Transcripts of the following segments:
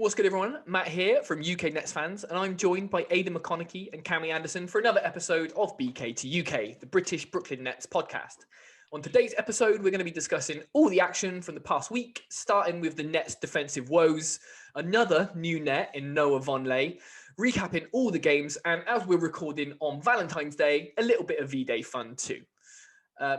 What's good, everyone? Matt here from UK Nets Fans, and I'm joined by Aidan McConaughey and Cammy Anderson for another episode of BK to UK, the British Brooklyn Nets podcast. On today's episode, we're going to be discussing all the action from the past week, starting with the Nets' defensive woes, another new net in Noah Vonleh, recapping all the games, and as we're recording on Valentine's Day, a little bit of V-Day fun too.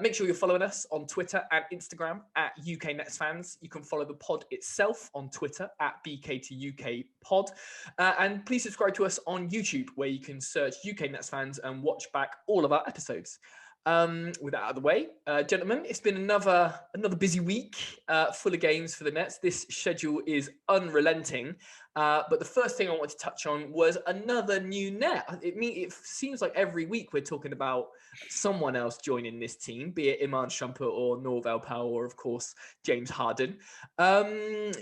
Make sure you're following us on Twitter and Instagram at UK Nets Fans. You can follow the pod itself on Twitter at BK2UK Pod. And please subscribe to us on YouTube, where you can search UK Nets Fans and watch back all of our episodes. With that out of the way, gentlemen, it's been another busy week full of games for the Nets. This schedule is unrelenting. But the first thing I wanted to touch on was another new net. It seems like every week we're talking about someone else joining this team, be it Iman Shumpert or Norval Powell or, of course, James Harden. On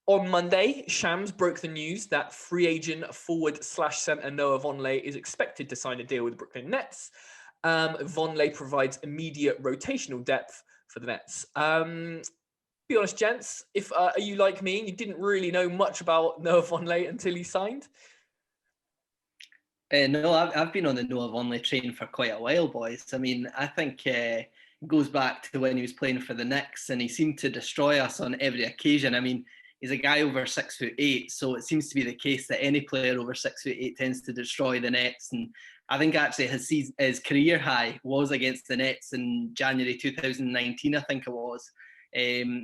Monday, Shams broke the news that free agent forward/center Noah Vonleh is expected to sign a deal with the Brooklyn Nets. Vonleh provides immediate rotational depth for the Nets. Be honest, gents, if are you like me and you didn't really know much about Noah Vonleh until he signed? No, I've been on the Noah Vonleh train for quite a while, boys. I mean, I think it goes back to when he was playing for the Knicks, and he seemed to destroy us on every occasion. I mean, he's a guy over 6'8", so it seems to be the case that any player over 6'8" tends to destroy the Nets. And I think actually his career high was against the Nets in January 2019, I think it was.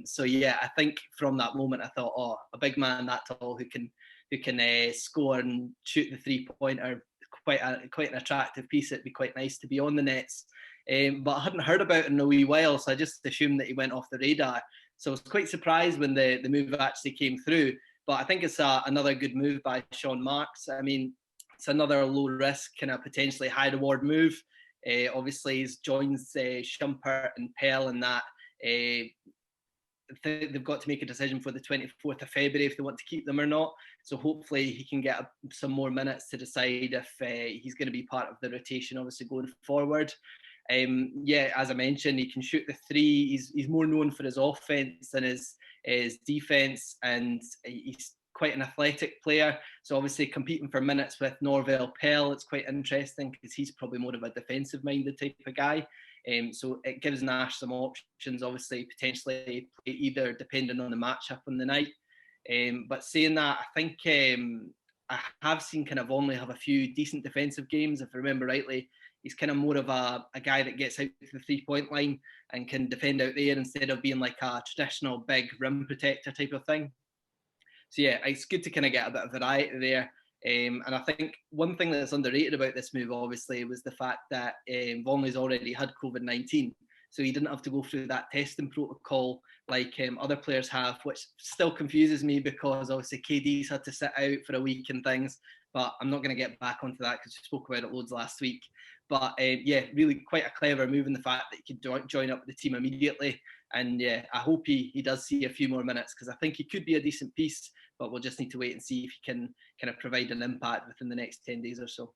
So yeah, I think from that moment I thought, a big man that tall who can score and shoot the 3-pointer, quite an attractive piece. It'd be quite nice to be on the Nets. But I hadn't heard about it in a wee while, so I just assumed that he went off the radar. So I was quite surprised when the move actually came through. But I think it's another good move by Sean Marks. I mean, it's another low risk, kind of potentially high reward move. Obviously, he joins Shumpert and Pell in that. They've got to make a decision for the 24th of February if they want to keep them or not. So hopefully he can get some more minutes to decide if he's going to be part of the rotation, obviously, going forward. As I mentioned, he can shoot the three. He's more known for his offense than his defense, and he's quite an athletic player. So obviously competing for minutes with Norval Pell, it's quite interesting because he's probably more of a defensive-minded type of guy. So it gives Nash some options, obviously, potentially either depending on the matchup on the night. But saying that, I think I have seen kind of Vonleh have a few decent defensive games. If I remember rightly, he's kind of more of a guy that gets out to the 3-point line and can defend out there instead of being like a traditional big rim protector type of thing. So yeah, it's good to kind of get a bit of variety there. And I think one thing that's underrated about this move, obviously, was the fact that Vonleh's already had COVID-19. So he didn't have to go through that testing protocol like other players have, which still confuses me because obviously KD's had to sit out for a week and things. But I'm not going to get back onto that because we spoke about it loads last week. But really quite a clever move in the fact that he could join up with the team immediately. And yeah, I hope he does see a few more minutes because I think he could be a decent piece, but we'll just need to wait and see if he can kind of provide an impact within the next 10 days or so.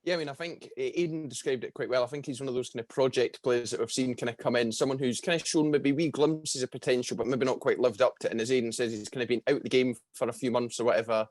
Yeah, I mean, I think Aidan described it quite well. I think he's one of those kind of project players that we've seen kind of come in, someone who's kind of shown maybe wee glimpses of potential, but maybe not quite lived up to it. And as Aidan says, he's kind of been out the game for a few months or whatever.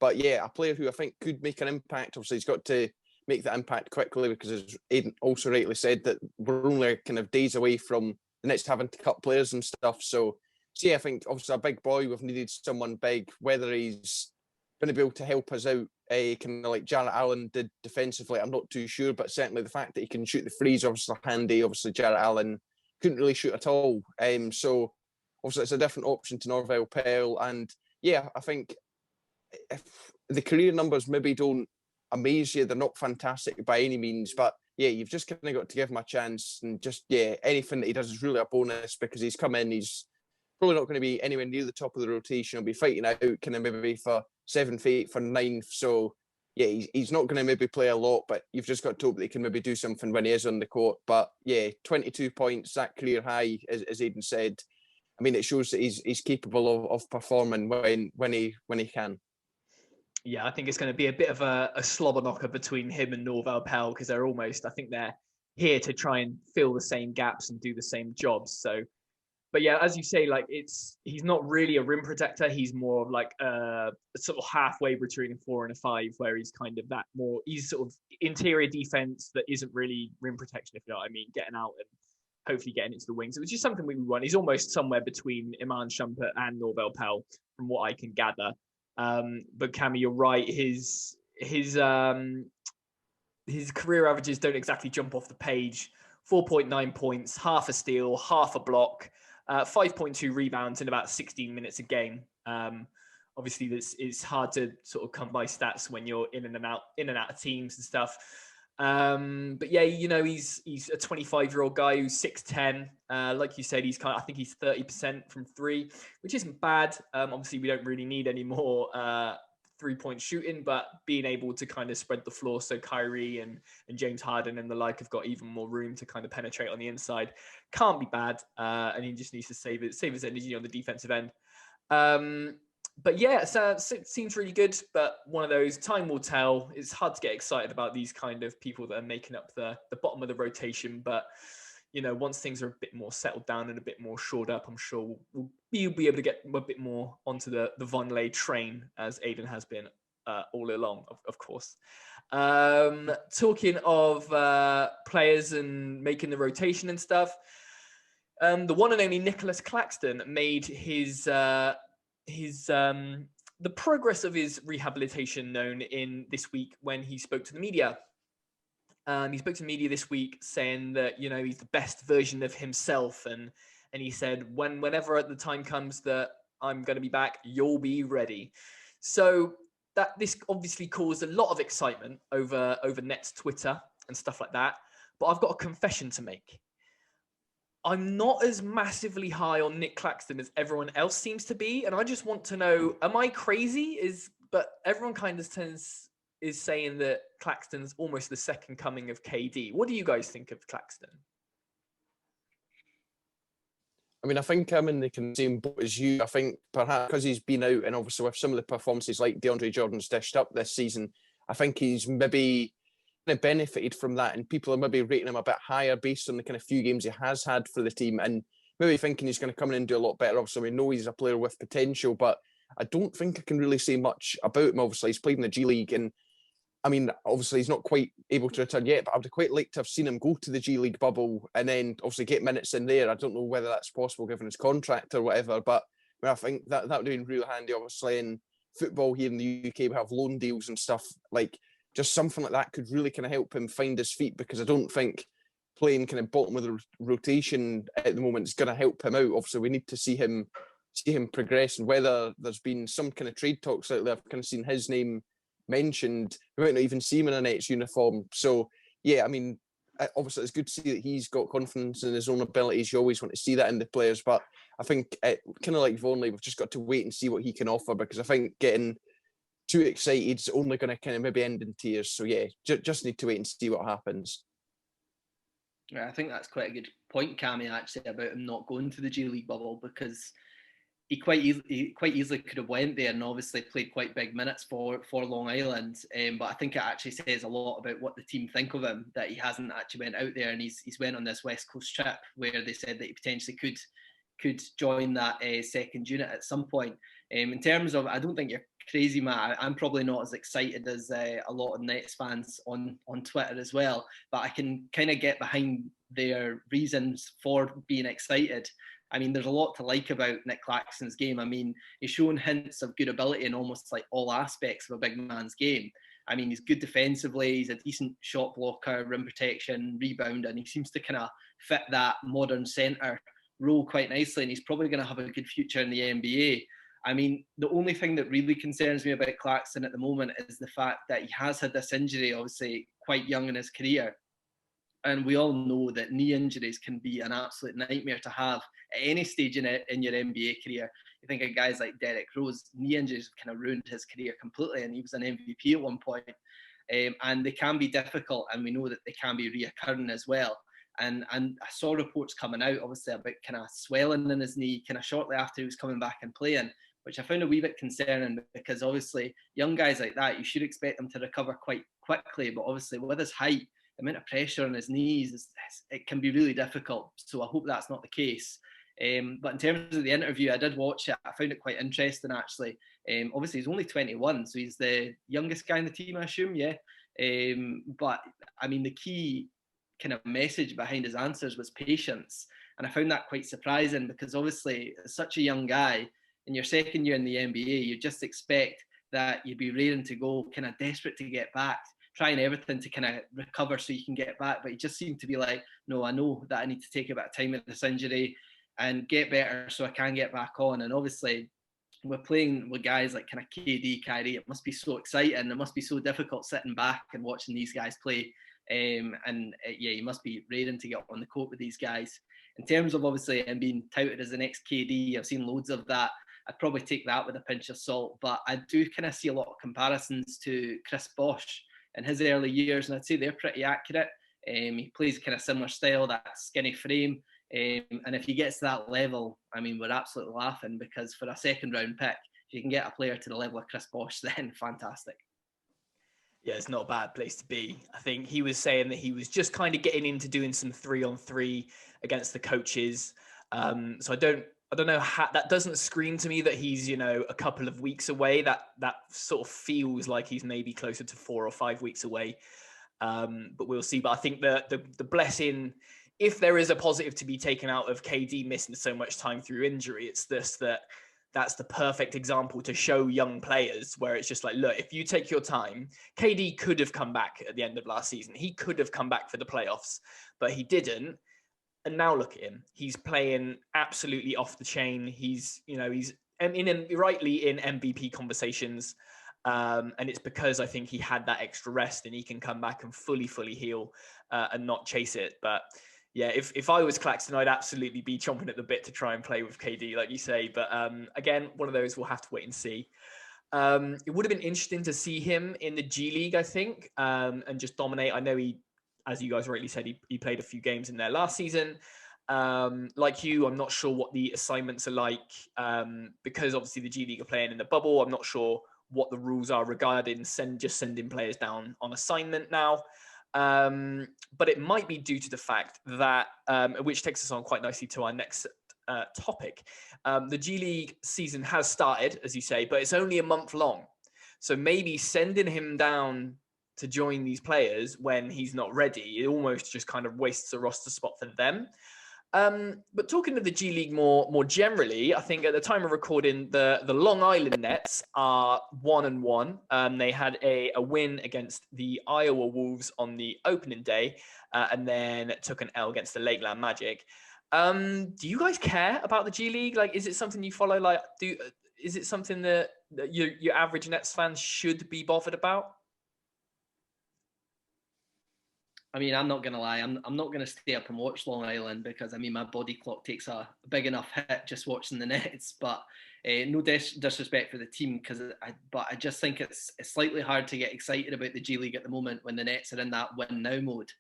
But yeah, a player who I think could make an impact. Obviously, he's got to make that impact quickly because, as Aidan also rightly said, that we're only kind of days away from the Nets having to cut players and stuff. So yeah, I think obviously a big boy, we've needed someone big, whether he's going to be able to help us out, kind of like Jarrett Allen did defensively, I'm not too sure, but certainly the fact that he can shoot the threes, obviously handy. Obviously, Jarrett Allen couldn't really shoot at all. So obviously it's a different option to Norval Pell. And yeah, I think if the career numbers maybe don't amaze you, they're not fantastic by any means, but yeah, you've just kind of got to give him a chance, and just, yeah, anything that he does is really a bonus because he's come in, he's probably not going to be anywhere near the top of the rotation. He'll be fighting out kind of maybe for 7th, 8th, for 9th. So yeah, he's not going to maybe play a lot, but you've just got to hope that he can maybe do something when he is on the court. But yeah, 22 points, that career high, as Aidan said. I mean, it shows that he's capable of performing when he can. Yeah, I think it's going to be a bit of a slobber knocker between him and Norval Pell because I think they're here to try and fill the same gaps and do the same jobs. So, But yeah, as you say, like he's not really a rim protector. He's more of like a sort of halfway between a 4 and a 5, where he's kind of that more. He's sort of interior defense that isn't really rim protection, if you know what I mean, getting out and hopefully getting into the wings, which is something we want. He's almost somewhere between Iman Shumpert and Norvel Pell, from what I can gather. But Cammy, you're right. His career averages don't exactly jump off the page. 4.9 points, half a steal, half a block, 5.2 rebounds in about 16 minutes a game. Obviously, it's hard to sort of come by stats when you're in and out of teams and stuff. But yeah, you know, he's a 25-year-old guy who's 6'10". Like you said, I think he's 30% from 3, which isn't bad. Obviously, we don't really need any more 3-point shooting, but being able to kind of spread the floor so Kyrie and James Harden and the like have got even more room to kind of penetrate on the inside can't be bad. And he just needs to save his energy on the defensive end. But yeah, so it seems really good, but one of those, time will tell. It's hard to get excited about these kind of people that are making up the bottom of the rotation, but you know, once things are a bit more settled down and a bit more shored up, I'm sure we'll be able to get a bit more onto the Vonleh train, as Aidan has been all along, of course. Talking of players and making the rotation and stuff, the one and only Nicolas Claxton made the progress of his rehabilitation known in this week when he spoke to the media. He spoke to the media this week saying that, you know, he's the best version of himself. And he said, whenever the time comes that I'm going to be back, you'll be ready. So this obviously caused a lot of excitement over Nets Twitter and stuff like that. But I've got a confession to make. I'm not as massively high on Nick Claxton as everyone else seems to be. And I just want to know, am I crazy? But everyone kind of is saying that Claxton's almost the second coming of KD. What do you guys think of Claxton? I mean, I think I'm in the same boat as you. I think perhaps because he's been out and obviously with some of the performances like DeAndre Jordan's dished up this season, I think he's maybe kind of benefited from that, and people are maybe rating him a bit higher based on the kind of few games he has had for the team, and maybe thinking he's going to come in and do a lot better. Obviously, we know he's a player with potential, but I don't think I can really say much about him. Obviously, he's played in the G League, and I mean, obviously he's not quite able to return yet, but I would quite like to have seen him go to the G League bubble and then obviously get minutes in there. I don't know whether that's possible given his contract or whatever, but I mean, I think that would be really handy. Obviously, in football here in the UK, we have loan deals and stuff. Like, just something like that could really kind of help him find his feet, because I don't think playing kind of bottom of the rotation at the moment is going to help him out. Obviously, we need to see him progress, and whether there's been some kind of trade talks out there. I've kind of seen his name mentioned. We might not even see him in a Nets uniform. So yeah, I mean, obviously it's good to see that he's got confidence in his own abilities. You always want to see that in the players, but I think kind of like Vonleh, we've just got to wait and see what he can offer, because I think getting too excited is only going to kind of maybe end in tears. So yeah, just need to wait and see what happens. Yeah, I think that's quite a good point, Cammy, actually, about him not going to the G League bubble, because he quite easily could have went there and obviously played quite big minutes for Long Island. But I think it actually says a lot about what the team think of him that he hasn't actually went out there, and he's went on this West Coast trip where they said that he potentially could join that second unit at some point. In terms of, I don't think you're crazy, Matt. I'm probably not as excited as a lot of Nets fans on Twitter as well, but I can kind of get behind their reasons for being excited. I mean, there's a lot to like about Nick Claxton's game. I mean, he's shown hints of good ability in almost like all aspects of a big man's game. I mean, he's good defensively, he's a decent shot blocker, rim protection, rebound, and he seems to kind of fit that modern centre role quite nicely, and he's probably going to have a good future in the NBA. I mean, the only thing that really concerns me about Claxton at the moment is the fact that he has had this injury, obviously quite young in his career. And we all know that knee injuries can be an absolute nightmare to have at any stage in your NBA career. You think of guys like Derrick Rose, knee injuries kind of ruined his career completely, and he was an MVP at one point. And they can be difficult, and we know that they can be reoccurring as well. And I saw reports coming out, obviously, about kind of swelling in his knee kind of shortly after he was coming back and playing, which I found a wee bit concerning, because obviously young guys like that, you should expect them to recover quite quickly. But obviously with his height, the amount of pressure on his knees, it can be really difficult. So I hope that's not the case. But in terms of the interview, I did watch it. I found it quite interesting, actually. Obviously, he's only 21, so he's the youngest guy in the team, I assume, yeah. But, I mean, the key kind of message behind his answers was patience. And I found that quite surprising because, obviously, as such a young guy, in your second year in the NBA, you just expect that you'd be raring to go, kind of desperate to get back, trying everything to kind of recover so you can get back. But he just seemed to be like, no, I know that I need to take a bit of time with this injury and get better so I can get back on. And obviously, we're playing with guys like kind of KD, Kyrie. It must be so exciting. It must be so difficult sitting back and watching these guys play. Yeah, you must be raring to get on the court with these guys. In terms of obviously him being touted as the next KD, I've seen loads of that. I'd probably take that with a pinch of salt, but I do kind of see a lot of comparisons to Chris Bosh in his early years, and I'd say they're pretty accurate. He plays a kind of similar style, that skinny frame. And if he gets to that level, I mean, we're absolutely laughing because for a second round pick, if you can get a player to the level of Chris Bosh, then fantastic. Yeah, it's not a bad place to be. I think he was saying that he was just kind of getting into doing some 3-on-3 against the coaches. So I don't know how that doesn't scream to me that he's, a couple of weeks away. That sort of feels like he's maybe closer to 4 or 5 weeks away. But we'll see. But I think the blessing, if there is a positive to be taken out of KD missing so much time through injury, it's that's the perfect example to show young players where it's just like, look, if you take your time, KD could have come back at the end of last season. He could have come back for the playoffs, but he didn't. And now look at him. He's playing absolutely off the chain. He's rightly in MVP conversations. And it's because I think he had that extra rest and he can come back and fully heal and not chase it. But yeah, if I was Claxton, I'd absolutely be chomping at the bit to try and play with KD, like you say. But again, one of those we'll have to wait and see. It would have been interesting to see him in the G League, I think, and just dominate. I know he, as you guys rightly said, he played a few games in there last season. Like you, I'm not sure what the assignments are like because obviously the G League are playing in the bubble. I'm not sure what the rules are regarding sending players down on assignment now. But it might be due to the fact that, which takes us on quite nicely to our next topic. The G League season has started, as you say, but it's only a month long. So maybe sending him down to join these players when he's not ready, it almost just kind of wastes a roster spot for them. But talking to the G League more generally, I think at the time of recording, the Long Island Nets are 1-1. They had a win against the Iowa Wolves on the opening day, and then took an L against the Lakeland Magic. Do you guys care about the G League? Like, is it something you follow? Like, is it something that your average Nets fans should be bothered about? I mean, I'm not going to lie. I'm not going to stay up and watch Long Island because, I mean, my body clock takes a big enough hit just watching the Nets. But no disrespect for the team, but I just think it's slightly hard to get excited about the G League at the moment when the Nets are in that win now mode.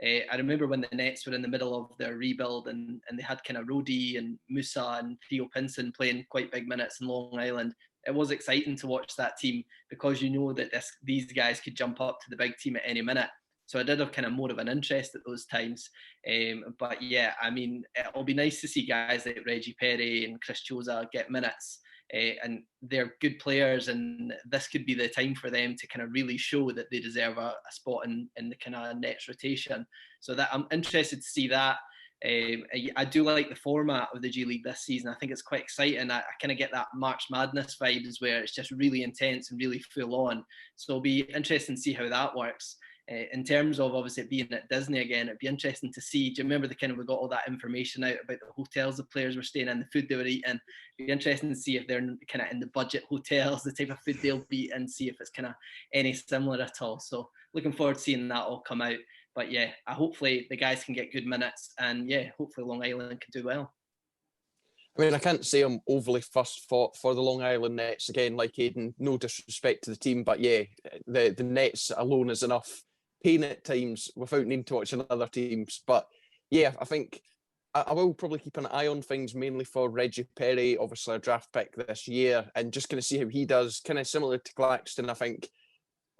I remember when the Nets were in the middle of their rebuild and they had kind of Rhodey and Musa and Theo Pinson playing quite big minutes in Long Island. It was exciting to watch that team because you know that these guys could jump up to the big team at any minute. So I did have kind of more of an interest at those times. But yeah, I mean, it'll be nice to see guys like Reggie Perry and Chris Choza get minutes. And they're good players, and this could be the time for them to kind of really show that they deserve a spot in the kind of Nets rotation. So that I'm interested to see that. I do like the format of the G League this season. I think it's quite exciting. I kind of get that March Madness vibes where it's just really intense and really full on. So it'll be interesting to see how that works. In terms of obviously it being at Disney again, it'd be interesting to see. Do you remember we got all that information out about the hotels the players were staying in, the food they were eating? It'd be interesting to see if they're kind of in the budget hotels, the type of food they'll be eating, see if it's kind of any similar at all. So looking forward to seeing that all come out. But yeah, hopefully the guys can get good minutes, and yeah, hopefully Long Island can do well. I mean, I can't say I'm overly fussed for the Long Island Nets. Again, like Aidan, no disrespect to the team, but yeah, the Nets alone is enough pain at times without needing to watch other teams. But yeah, I think I will probably keep an eye on things, mainly for Reggie Perry, obviously a draft pick this year, and just kind of see how he does. Kind of similar to Claxton, I think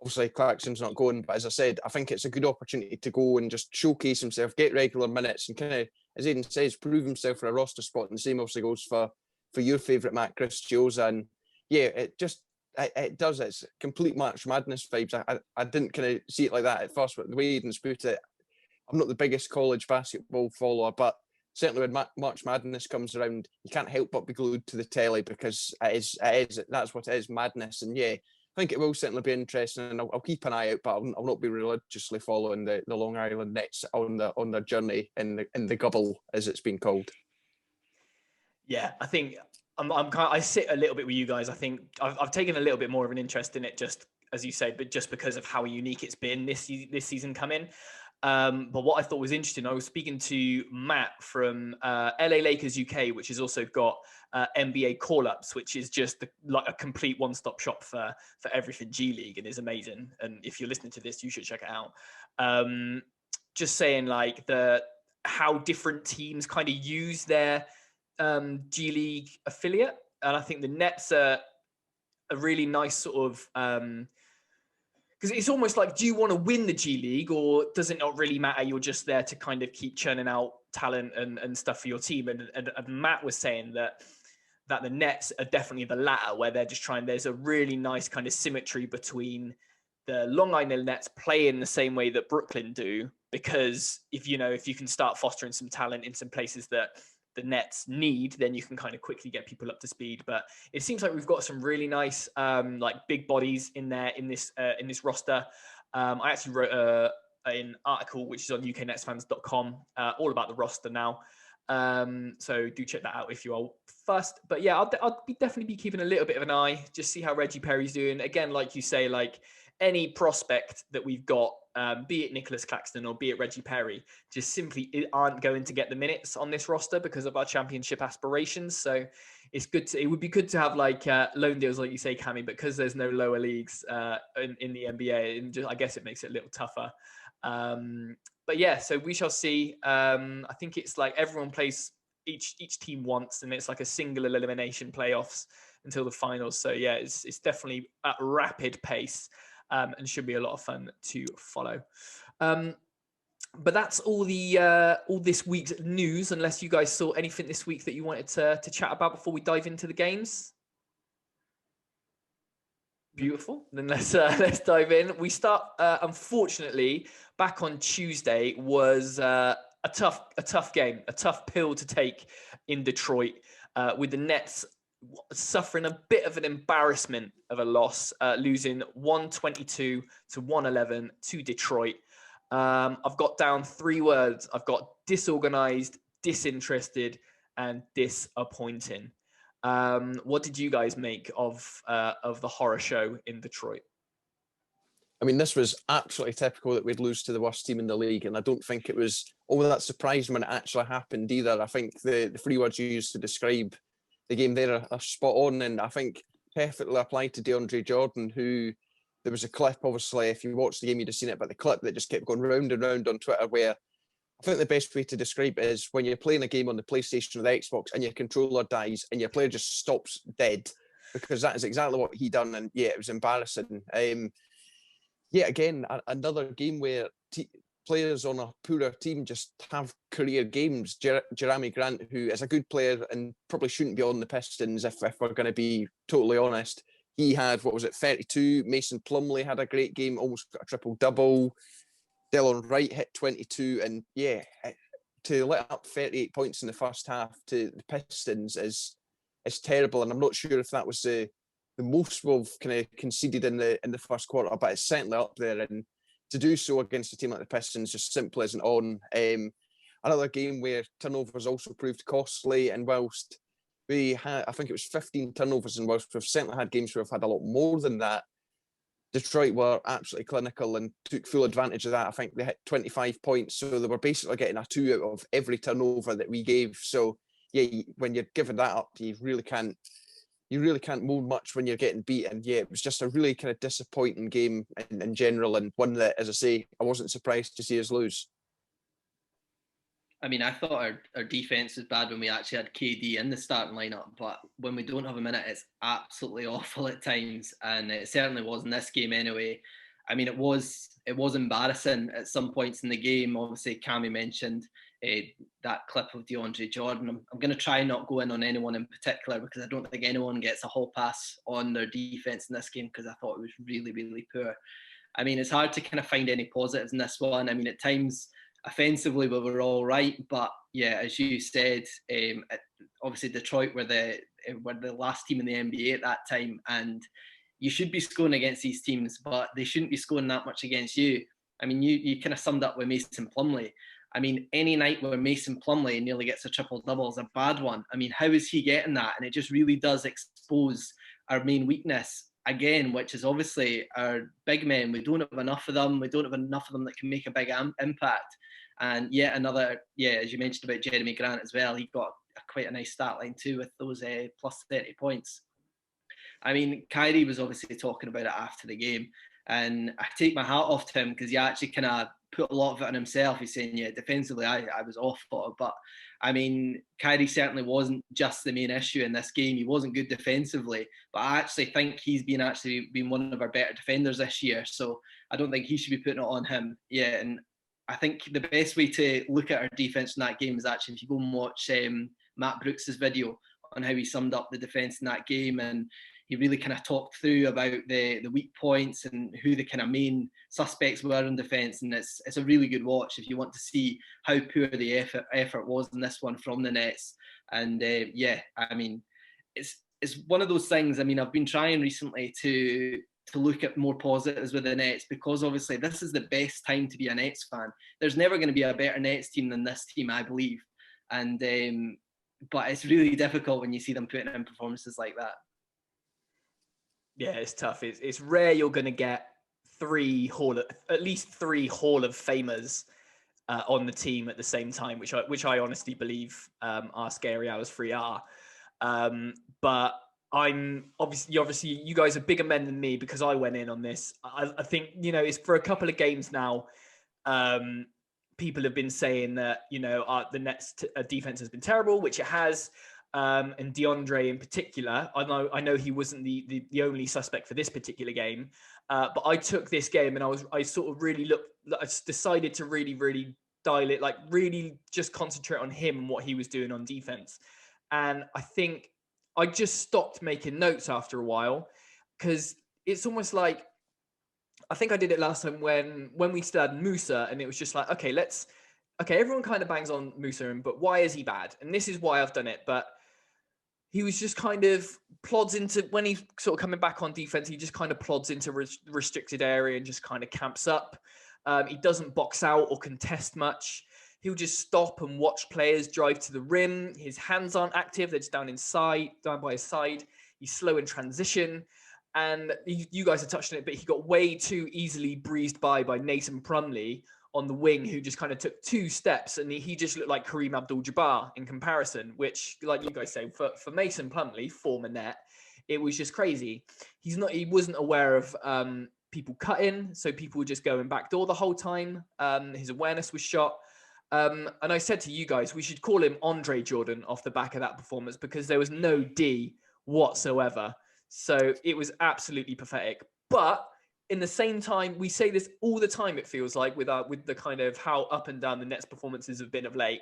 obviously Claxton's not going, but as I said, I think it's a good opportunity to go and just showcase himself, get regular minutes, and kind of, as Aidan says, prove himself for a roster spot. And the same obviously goes for your favourite Matt Christioza. And yeah, it does. It's complete March Madness vibes. I didn't kind of see it like that at first, but the way Aidan's put it, I'm not the biggest college basketball follower, but certainly when March Madness comes around, you can't help but be glued to the telly because that's what it is, madness. And yeah, I think it will certainly be interesting, and I'll keep an eye out, but I'll not be religiously following the Long Island Nets on their journey in the Gubble, as it's been called. Yeah, I think I sit a little bit with you guys. I think I've taken a little bit more of an interest in it, just as you say, but just because of how unique it's been this season coming. But what I thought was interesting, I was speaking to Matt from LA Lakers UK, which has also got NBA call-ups, which is just like a complete one-stop shop for everything G League, and is amazing. And if you're listening to this, you should check it out. Just saying, like, how different teams kind of use their G League affiliate, and I think the Nets are a really nice sort of. Because it's almost like, do you want to win the G League, or does it not really matter? You're just there to kind of keep churning out talent and stuff for your team. And Matt was saying that the Nets are definitely the latter, where they're just trying. There's a really nice kind of symmetry between the Long Island Nets playing the same way that Brooklyn do, because if you can start fostering some talent in some places that the Nets need, then you can kind of quickly get people up to speed. But it seems like we've got some really nice, like, big bodies in there in this roster. I actually wrote an article which is on uknetsfans.com all about the roster now. So do check that out if you are first. But yeah, I'll definitely be keeping a little bit of an eye, just see how Reggie Perry's doing. Again, like you say, like any prospect that we've got, be it Nicolas Claxton or be it Reggie Perry, just simply aren't going to get the minutes on this roster because of our championship aspirations. So it would be good to have like loan deals, like you say, Cammy, because there's no lower leagues in the NBA, and I guess it makes it a little tougher. But yeah, so we shall see. I think it's like everyone plays each team once, and it's like a single elimination playoffs until the finals. So yeah, it's definitely at rapid pace. And should be a lot of fun to follow. But that's all this week's news, unless you guys saw anything this week that you wanted to chat about before we dive into the games. Beautiful. Then let's dive in. We start, unfortunately, back on Tuesday was a tough game, a tough pill to take in Detroit, with the Nets suffering a bit of an embarrassment of a loss, losing 122 to 111 to Detroit. I've got down 3 words. I've got disorganized, disinterested, and disappointing. What did you guys make of the horror show in Detroit? I mean, this was absolutely typical that we'd lose to the worst team in the league, and I don't think it was all that surprising when it actually happened either. I think the 3 words you used to describe the game there are spot on, and I think perfectly applied to DeAndre Jordan, who there was a clip, obviously, if you watched the game, you'd have seen it, but the clip that just kept going round and round on Twitter, where I think the best way to describe it is when you're playing a game on the PlayStation or the Xbox and your controller dies and your player just stops dead, because that is exactly what he done, and yeah, it was embarrassing. Yeah, again, another game where players on a poorer team just have career games. Jeremy Grant, who is a good player and probably shouldn't be on the Pistons if we're going to be totally honest. He had, 32? Mason Plumlee had a great game, almost got a triple-double. Delon Wright hit 22. And yeah, to let up 38 points in the first half to the Pistons is terrible. And I'm not sure if that was the most we've kind of conceded in the first quarter, but it's certainly up there. And to do so against a team like the Pistons just simply isn't on. Another game where turnovers also proved costly, and whilst we had, I think it was 15 turnovers, and whilst we've certainly had games where we've had a lot more than that, Detroit were absolutely clinical and took full advantage of that. I think they hit 25 points, so they were basically getting a 2 out of every turnover that we gave. So yeah, when you're giving that up, you really can't moan much when you're getting beat. And yeah, it was just a really kind of disappointing game in general, and one that, as I say, I wasn't surprised to see us lose. I mean, I thought our defense was bad when we actually had KD in the starting lineup, but when we don't have a minute, it's absolutely awful at times, and it certainly was in this game anyway. I mean, it was embarrassing at some points in the game. Obviously, Cammy mentioned that clip of DeAndre Jordan. I'm going to try not go in on anyone in particular because I don't think anyone gets a whole pass on their defense in this game because I thought it was really, really poor. I mean, it's hard to kind of find any positives in this one. I mean, at times offensively we were all right, but yeah, as you said, obviously Detroit were the last team in the NBA at that time, and you should be scoring against these teams, but they shouldn't be scoring that much against you. I mean, you kind of summed up with Mason Plumlee. I mean, any night where Mason Plumlee nearly gets a triple-double is a bad one. I mean, how is he getting that? And it just really does expose our main weakness again, which is obviously our big men. We don't have enough of them. We don't have enough of them that can make a big impact. And yet another, as you mentioned about Jeremy Grant as well, he got quite a nice stat line too with those plus 30 points. I mean, Kyrie was obviously talking about it after the game, and I take my hat off to him because he actually kind of put a lot of it on himself. He's saying, defensively, I was awful. But, I mean, Kyrie certainly wasn't just the main issue in this game. He wasn't good defensively, but I actually think he's been one of our better defenders this year. So I don't think he should be putting it on him. Yeah, and I think the best way to look at our defense in that game is actually if you go and watch Matt Brooks's video on how he summed up the defense in that game, and he really kind of talked through about the weak points and who the kind of main suspects were in defence. And it's a really good watch if you want to see how poor the effort was in this one from the Nets. And I mean, it's one of those things. I mean, I've been trying recently to look at more positives with the Nets because obviously this is the best time to be a Nets fan. There's never going to be a better Nets team than this team, I believe. And but it's really difficult when you see them putting in performances like that. Yeah, it's tough. It's rare you're going to get at least three Hall of Famers on the team at the same time, which I honestly believe our scary hours 3 are. But I'm obviously you guys are bigger men than me because I went in on this. I think it's for a couple of games now. People have been saying that the Nets defense has been terrible, which it has. And DeAndre in particular, I know he wasn't the only suspect for this particular game, but I took this game and I sort of really I decided to really, really dial it, like really just concentrate on him and what he was doing on defense. And I think I just stopped making notes after a while because it's almost like, I think I did it last time when we still had Musa, and it was just like, okay, everyone kind of bangs on Musa, but why is he bad? And this is why I've done it. But he was just kind of plods into, when he's sort of coming back on defense, he just kind of plods into restricted area and just kind of camps up. He doesn't box out or contest much. He'll just stop and watch players drive to the rim. His hands aren't active. They're just down by his side. He's slow in transition. And you guys have touched on it, but he got way too easily breezed by Mason Plumlee on the wing, who just kind of took 2 steps, and he just looked like Kareem Abdul-Jabbar in comparison, which, like you guys say, for Mason Plumlee, former Net, it was just crazy. He wasn't aware of people cutting, so people were just going backdoor the whole time. His awareness was shot. And I said to you guys, we should call him Andre Jordan off the back of that performance because there was no D whatsoever. So it was absolutely pathetic. But in the same time, we say this all the time, it feels like, with the kind of how up and down the Nets performances have been of late.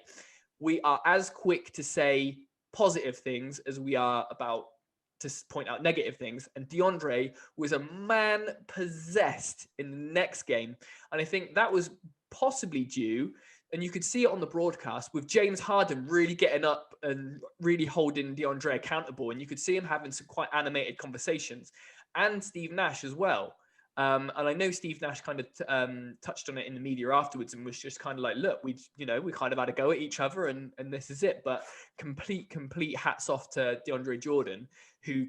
We are as quick to say positive things as we are about to point out negative things. And DeAndre was a man possessed in the next game. And I think that was possibly due, and you could see it on the broadcast, with James Harden really getting up and really holding DeAndre accountable. And you could see him having some quite animated conversations, and Steve Nash as well. And I know Steve Nash kind of touched on it in the media afterwards and was just kind of like, look, we kind of had a go at each other and this is it. But complete hats off to DeAndre Jordan, who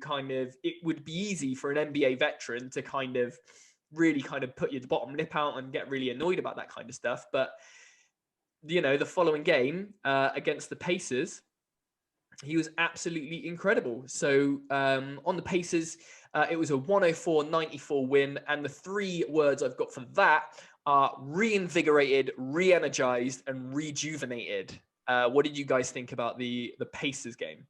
it would be easy for an NBA veteran to kind of really kind of put your bottom lip out and get really annoyed about that kind of stuff. But, the following game against the Pacers, he was absolutely incredible. So on the Pacers, it was a 104-94 win. And the 3 words I've got for that are reinvigorated, re-energized, and rejuvenated. What did you guys think about the Pacers game?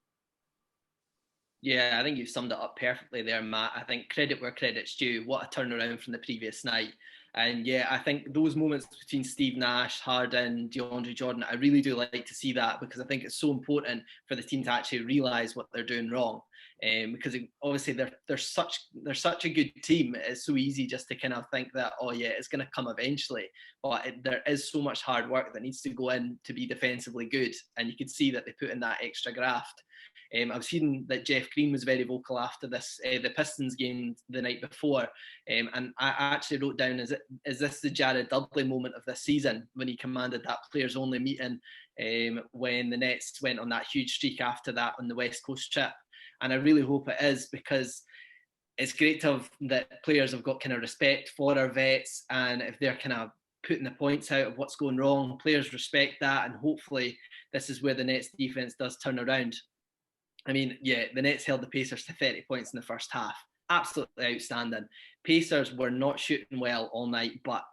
Yeah, I think you've summed it up perfectly there, Matt. I think credit where credit's due. What a turnaround from the previous night. And yeah, I think those moments between Steve Nash, Harden, DeAndre Jordan, I really do like to see that, because I think it's so important for the team to actually realise what they're doing wrong. Because obviously they're such a good team. It's so easy just to kind of think that, oh yeah, it's going to come eventually. But there is so much hard work that needs to go in to be defensively good. And you could see that they put in that extra graft. I've seen that Jeff Green was very vocal after this, the Pistons game the night before, and I actually wrote down, is this the Jared Dudley moment of this season, when he commanded that players only meeting when the Nets went on that huge streak after that on the West Coast trip? And I really hope it is, because it's great to have that players have got kind of respect for our vets, and if they're kind of putting the points out of what's going wrong, players respect that, and hopefully this is where the Nets defense does turn around. I mean, yeah, the Nets held the Pacers to 30 points in the first half. Absolutely outstanding. Pacers were not shooting well all night, but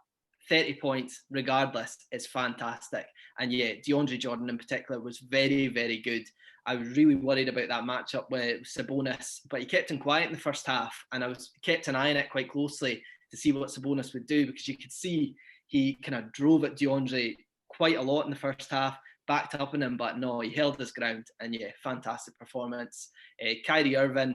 30 points, regardless, is fantastic. And yeah, DeAndre Jordan in particular was very, very good. I was really worried about that matchup with Sabonis, but he kept him quiet in the first half, and I was kept an eye on it quite closely to see what Sabonis would do, because you could see he kind of drove at DeAndre quite a lot in the first half, backed up on him, but no, he held his ground. And yeah, fantastic performance. Kyrie Irving,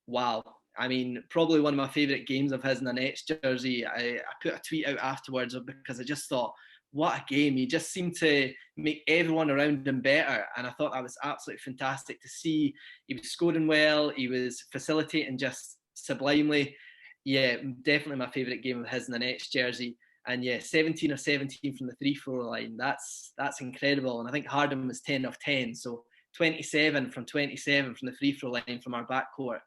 wow. I mean, probably one of my favourite games of his in the Nets jersey. I put a tweet out afterwards because I just thought, what a game. He just seemed to make everyone around him better. And I thought that was absolutely fantastic to see. He was scoring well. He was facilitating just sublimely. Yeah, definitely my favourite game of his in the Nets jersey. And yeah, 17 of 17 from the free-throw line. That's incredible. And I think Harden was 10 of 10. So 27 from 27 from the free-throw line from our backcourt.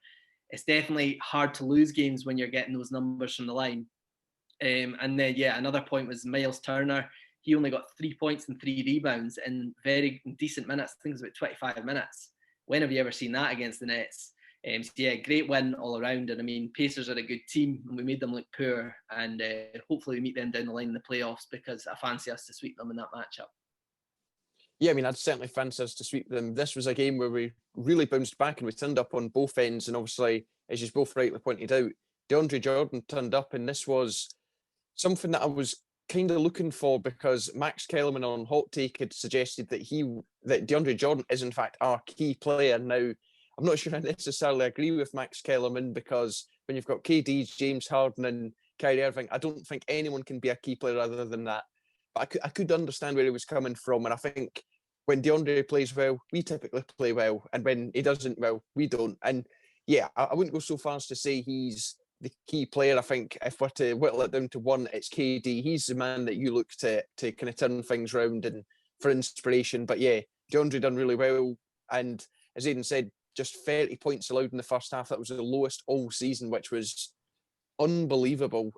It's definitely hard to lose games when you're getting those numbers from the line. And then, yeah, another point was Miles Turner. He only got 3 points and 3 rebounds in very decent minutes. I think it was about 25 minutes. When have you ever seen that against the Nets? So yeah, great win all around. And I mean, Pacers are a good team, and we made them look poor. And hopefully we meet them down the line in the playoffs, because I fancy us to sweep them in that matchup. Yeah, I mean, I'd certainly fancy us to sweep them. This was a game where we really bounced back and we turned up on both ends. And obviously, as you've both rightly pointed out, DeAndre Jordan turned up, and this was something that I was kind of looking for, because Max Kellerman on Hot Take had suggested that DeAndre Jordan is in fact our key player. Now, I'm not sure I necessarily agree with Max Kellerman, because when you've got KD, James Harden and Kyrie Irving, I don't think anyone can be a key player other than that. But I could understand where he was coming from, and I think when DeAndre plays well, we typically play well, and when he doesn't, well, we don't. And yeah, I wouldn't go so far as to say he's the key player. I think if we're to whittle it down to one, it's KD. He's the man that you look to kind of turn things around and for inspiration. But yeah, DeAndre done really well, and as Aidan said, just 30 points allowed in the first half. That was the lowest all season, which was unbelievable.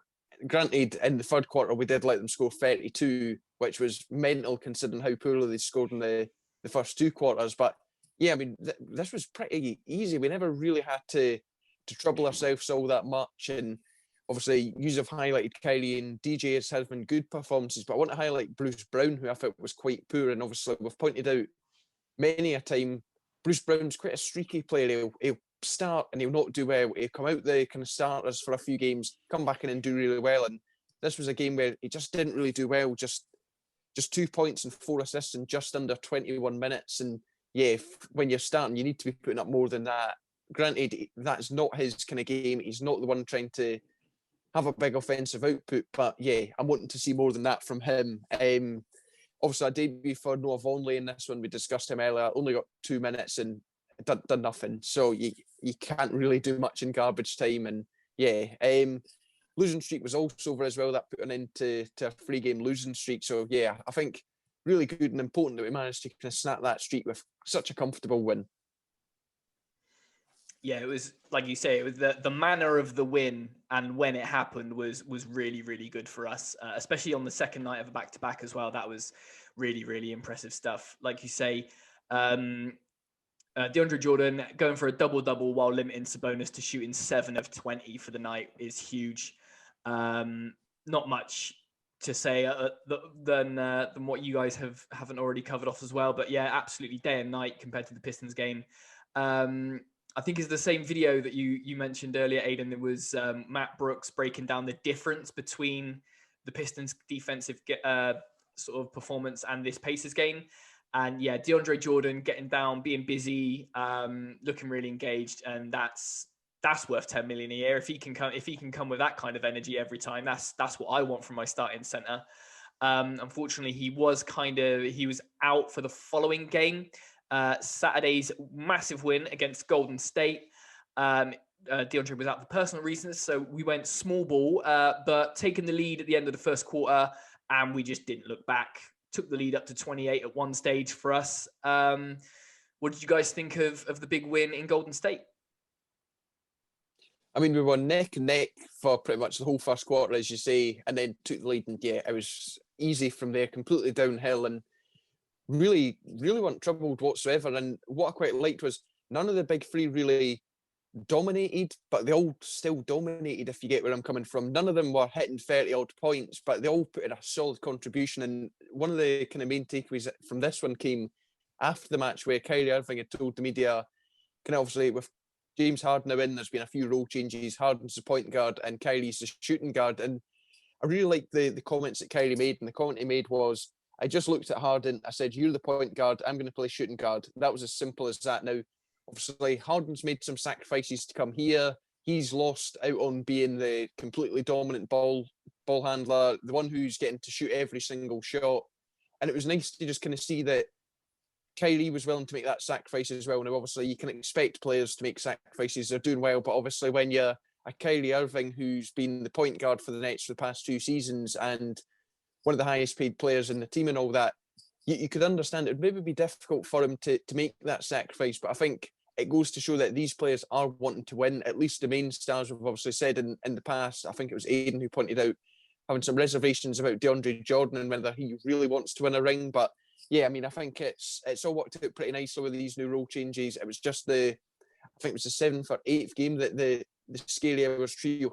Granted, in the third quarter, we did let them score 32, which was mental considering how poorly they scored in the first two quarters. But yeah, I mean, this was pretty easy. We never really had to trouble ourselves all that much. And obviously, you have highlighted Kyrie and DJ as having good performances, but I want to highlight Bruce Brown, who I thought was quite poor. And obviously, we've pointed out many a time, Bruce Brown's quite a streaky player. He'll start and he'll not do well. He'll come out the kind of starters for a few games, come back in and do really well. And this was a game where he just didn't really do well. Just 2 points and 4 assists in just under 21 minutes. And yeah, when you're starting, you need to be putting up more than that. Granted, that's not his kind of game. He's not the one trying to have a big offensive output. But yeah, I'm wanting to see more than that from him. Obviously, I debut for Noah Vonleh in this one. We discussed him earlier. Only got 2 minutes and done nothing. So you can't really do much in garbage time. And yeah, losing streak was also over as well. That put an end to a 3-game losing streak. So yeah, I think really good and important that we managed to kind of snap that streak with such a comfortable win. Yeah, it was like you say, it was the manner of the win and when it happened was really, really good for us, especially on the second night of a back-to-back as well. That was really, really impressive stuff. Like you say, DeAndre Jordan going for a double-double while limiting Sabonis to shooting 7 of 20 for the night is huge. Not much to say than what you guys haven't already covered off as well. But yeah, absolutely day and night compared to the Pistons game. I think it's the same video that you mentioned earlier, Aidan. There was Matt Brooks breaking down the difference between the Pistons' defensive sort of performance and this Pacers game. And yeah, DeAndre Jordan getting down, being busy, looking really engaged, and that's worth 10 million a year if he can come with that kind of energy every time. That's what I want from my starting center. Unfortunately, he was out for the following game. Saturday's massive win against Golden State. DeAndre was out for personal reasons, so we went small ball, but taking the lead at the end of the first quarter, and we just didn't look back. Took the lead up to 28 at one stage for us. What did you guys think of the big win in Golden State? I mean, we were neck and neck for pretty much the whole first quarter, as you say, and then took the lead, and yeah, it was easy from there, completely downhill, and really weren't troubled whatsoever. And what I quite liked was none of the big three really dominated, but they all still dominated, if you get where I'm coming from. None of them were hitting 30 odd points, but they all put in a solid contribution. And one of the kind of main takeaways from this one came after the match, where Kyrie Irving had told the media, kind of obviously with James Harden now in, there's been a few role changes. Harden's the point guard and Kyrie's the shooting guard. And I really liked the comments that Kyrie made, and the comment he made was, I just looked at Harden, I said, you're the point guard, I'm going to play shooting guard. That was as simple as that. Now, obviously, Harden's made some sacrifices to come here. He's lost out on being the completely dominant ball handler, the one who's getting to shoot every single shot. And it was nice to just kind of see that Kyrie was willing to make that sacrifice as well. Now, obviously, you can expect players to make sacrifices. They're doing well, but obviously when you're a Kyrie Irving who's been the point guard for the Nets for the past 2 seasons and one of the highest paid players in the team and all that, you could understand it would maybe be difficult for him to make that sacrifice. But I think it goes to show that these players are wanting to win. At least the main stars have obviously said in the past, I think it was Aidan who pointed out having some reservations about DeAndre Jordan and whether he really wants to win a ring. But yeah, I mean, I think it's all worked out pretty nicely with these new role changes. It was just I think it was the 7th or 8th game that the Scary Hours trio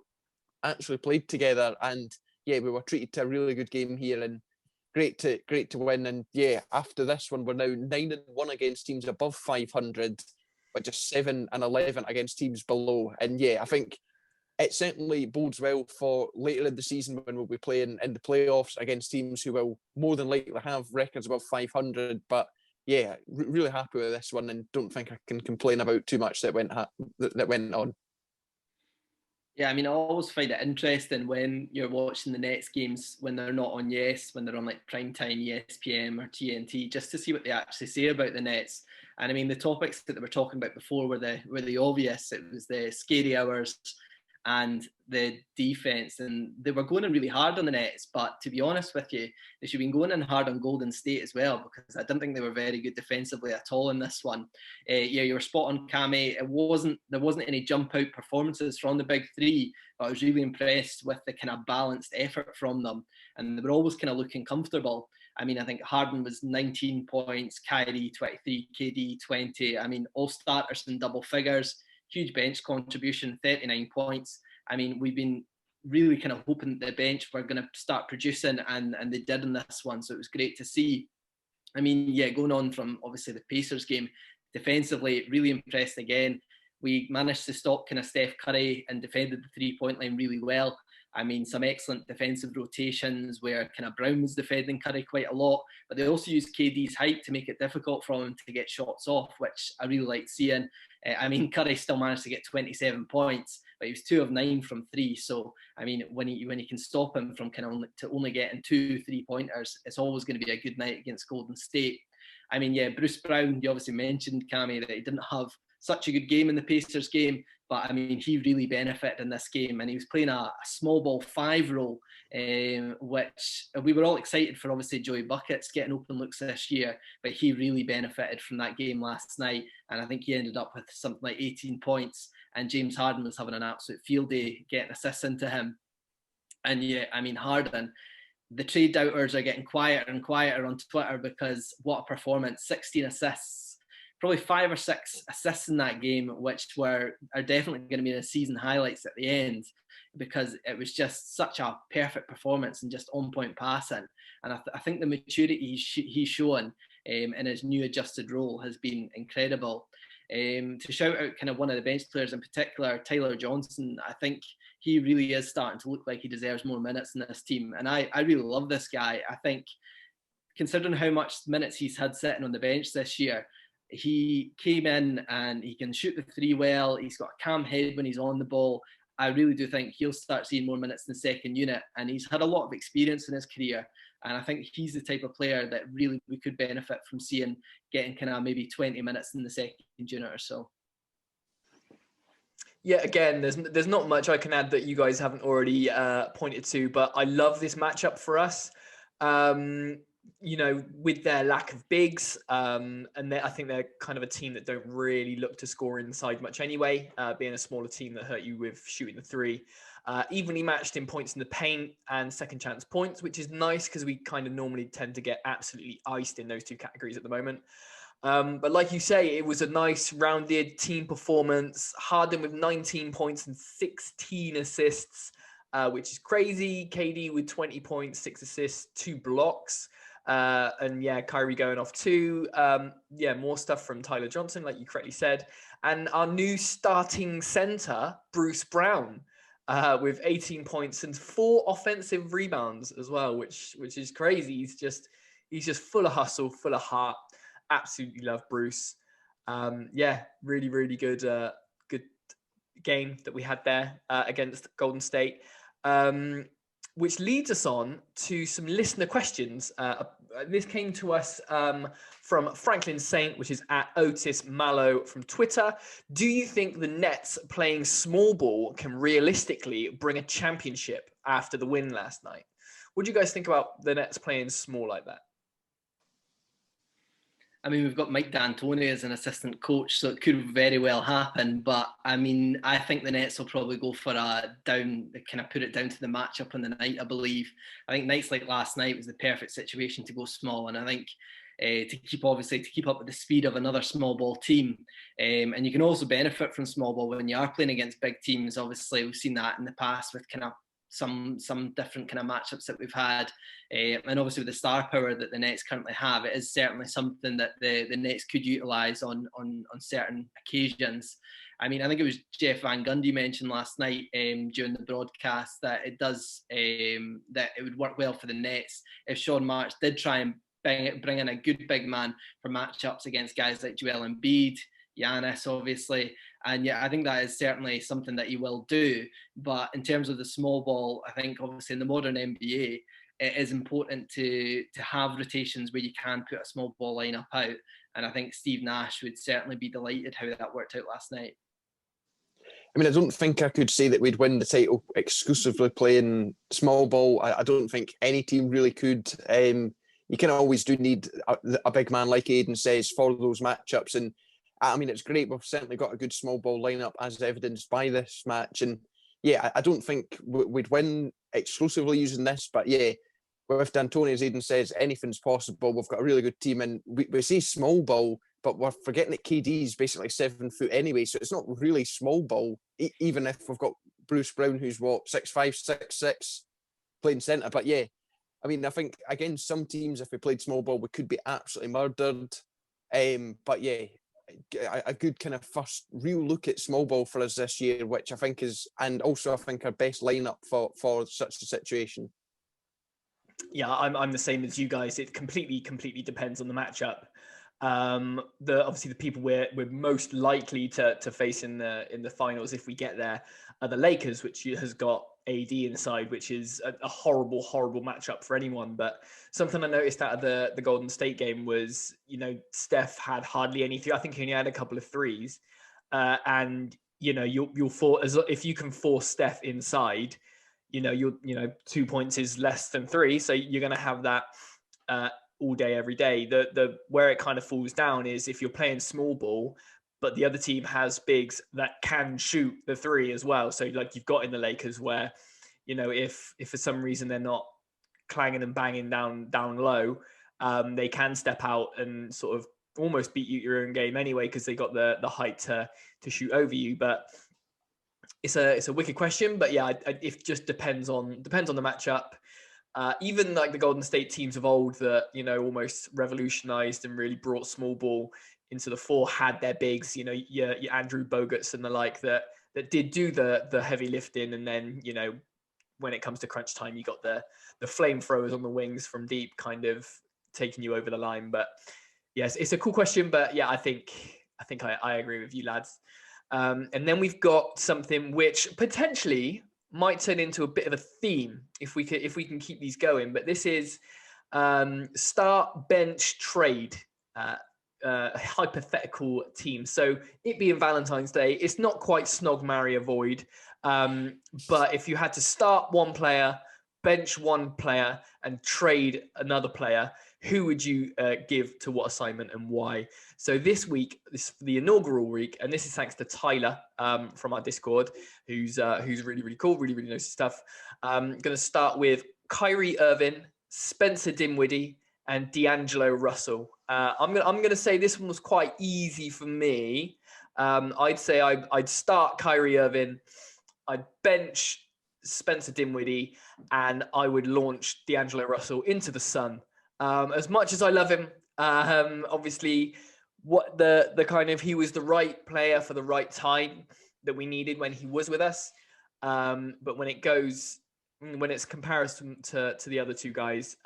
actually played together. And yeah, we were treated to a really good game here, and great to win. And yeah, after this one, we're now 9-1 against teams above 500, but just 7-11 against teams below. And yeah, I think it certainly bodes well for later in the season when we'll be playing in the playoffs against teams who will more than likely have records above 500. But yeah, really happy with this one, and don't think I can complain about too much that went on. Yeah, I mean, I always find it interesting when you're watching the Nets games when they're not on Yes, when they're on like primetime ESPN or TNT, just to see what they actually say about the Nets. And I mean, the topics that they were talking about before were the obvious. It was the scary hours and the defense, and they were going in really hard on the Nets. But to be honest with you, they should have been going in hard on Golden State as well, because I didn't think they were very good defensively at all in this one. Yeah, you were spot on, Cammy. There wasn't any jump out performances from the big three, but I was really impressed with the kind of balanced effort from them, and they were always kind of looking comfortable. I mean, I think Harden was 19 points, Kyrie 23, KD 20. I mean, all starters in double figures. Huge bench contribution, 39 points. I mean, we've been really kind of hoping the bench were going to start producing, and they did in this one. So it was great to see. I mean, yeah, going on from obviously the Pacers game, defensively, really impressed again. We managed to stop kind of Steph Curry and defended the three-point line really well. I mean, some excellent defensive rotations where kind of Brown was defending Curry quite a lot, but they also used KD's height to make it difficult for him to get shots off, which I really liked seeing. I mean, Curry still managed to get 27 points, but he was 2 of 9 from 3. So, I mean, when you can stop him from kind of only getting 2 3-pointers, it's always going to be a good night against Golden State. I mean, yeah, Bruce Brown, you obviously mentioned, Cammy, that he didn't have such a good game in the Pacers game, but I mean, he really benefited in this game, and he was playing a small ball 5 role, which we were all excited for. Obviously, Joey Buckets getting open looks this year, but he really benefited from that game last night, and I think he ended up with something like 18 points, and James Harden was having an absolute field day getting assists into him. And yeah, I mean, Harden, the trade doubters are getting quieter and quieter on Twitter, because what a performance, 16 assists. Probably 5 or 6 assists in that game, which are definitely going to be the season highlights at the end, because it was just such a perfect performance and just on-point passing. And I think the maturity he's shown in his new adjusted role has been incredible. To shout out kind of one of the bench players in particular, Tyler Johnson, I think he really is starting to look like he deserves more minutes in this team. And I really love this guy. I think considering how much minutes he's had sitting on the bench this year, he came in and he can shoot the three well. He's got a calm head when he's on the ball. I really do think he'll start seeing more minutes in the second unit, and he's had a lot of experience in his career. And I think he's the type of player that really we could benefit from seeing getting kind of maybe 20 minutes in the second unit or so. Yeah, again, there's not much I can add that you guys haven't already pointed to, but I love this matchup for us. With their lack of bigs, and I think they're kind of a team that don't really look to score inside much anyway, being a smaller team that hurt you with shooting the three. Evenly matched in points in the paint and second chance points, which is nice because we kind of normally tend to get absolutely iced in those two categories at the moment. But like you say, it was a nice rounded team performance. Harden with 19 points and 16 assists, which is crazy. KD with 20 points, 6 assists, 2 blocks. And yeah, Kyrie going off 2. More stuff from Tyler Johnson, like you correctly said. And our new starting center, Bruce Brown, with 18 points and 4 offensive rebounds as well, which is crazy. He's just full of hustle, full of heart. Absolutely love Bruce. Really, really good game that we had there against Golden State. Which leads us on to some listener questions. This came to us from Franklin Saint, which is at Otis Mallow from Twitter. Do you think the Nets playing small ball can realistically bring a championship after the win last night? What do you guys think about the Nets playing small like that? I mean, we've got Mike D'Antoni as an assistant coach, so it could very well happen. But I mean, I think the Nets will probably go for a down, kind of put it down to the matchup on the night, I believe. I think nights like last night was the perfect situation to go small. And I think to keep up with the speed of another small ball team. And you can also benefit from small ball when you are playing against big teams. Obviously, we've seen that in the past with kind of some different kind of matchups that we've had, and obviously with the star power that the Nets currently have, it is certainly something that the Nets could utilise on certain occasions. I mean, I think it was Jeff Van Gundy mentioned last night during the broadcast that it does that it would work well for the Nets if Sean Marks did try and bring in a good big man for matchups against guys like Joel Embiid, Giannis, obviously. And yeah, I think that is certainly something that he will do. But in terms of the small ball, I think obviously in the modern NBA, it is important to have rotations where you can put a small ball lineup out. And I think Steve Nash would certainly be delighted how that worked out last night. I mean, I don't think I could say that we'd win the title exclusively playing small ball. I don't think any team really could. You kind of always do need a big man, like Aidan says, for those matchups. And I mean, it's great. We've certainly got a good small ball lineup as evidenced by this match. And yeah, I don't think we'd win exclusively using this. But yeah, with D'Antoni, as Aidan says, anything's possible. We've got a really good team. And we say small ball, but we're forgetting that KD is basically 7 foot anyway. So it's not really small ball, even if we've got Bruce Brown, who's 6'5", 6'6", playing centre. But yeah, I mean, I think against some teams, if we played small ball, we could be absolutely murdered. But yeah, a good kind of first real look at small ball for us this year, which I think is, and also I think our best lineup for such a situation. Yeah, I'm the same as you guys. It completely depends on the matchup. Obviously the people we're most likely to face in the finals if we get there are the Lakers, which has got AD inside, which is a horrible matchup for anyone. But something I noticed out of the Golden State game was, Steph had hardly any I think he only had a couple of threes, and you'll force, if you can force Steph inside, you'll 2 points is less than 3, so you're going to have that all day, every day. The where it kind of falls down is if you're playing small ball, but the other team has bigs that can shoot the 3 as well. So like you've got in the Lakers where, if for some reason they're not clanging and banging down low, they can step out and sort of almost beat you your own game anyway, because they got the height to shoot over you. But it's a wicked question. But yeah, it just depends on the matchup. Even like the Golden State teams of old that, almost revolutionized and really brought small ball into the four had their bigs, you know, your Andrew Bogut's and the like that did do the heavy lifting, and then, you know, when it comes to crunch time, you got the flamethrowers on the wings from deep, kind of taking you over the line. But yes, it's a cool question. But yeah, I think I agree with you, lads. And then we've got something which potentially might turn into a bit of a theme if we can keep these going. But this is start, bench, trade. Hypothetical team. So it being Valentine's Day, it's not quite snog, marry, avoid. But if you had to start one player, bench one player, and trade another player, who would you give to what assignment and why? So this week, this the inaugural week, and this is thanks to Tyler from our Discord, who's really, really cool, really, really knows his stuff. I'm going to start with Kyrie Irving, Spencer Dinwiddie, and D'Angelo Russell. I'm gonna say this one was quite easy for me. I'd say I'd start Kyrie Irving, I'd bench Spencer Dinwiddie, and I would launch D'Angelo Russell into the sun. As much as I love him, obviously, what the kind of, he was the right player for the right time that we needed when he was with us. But when it's comparison to the other two guys,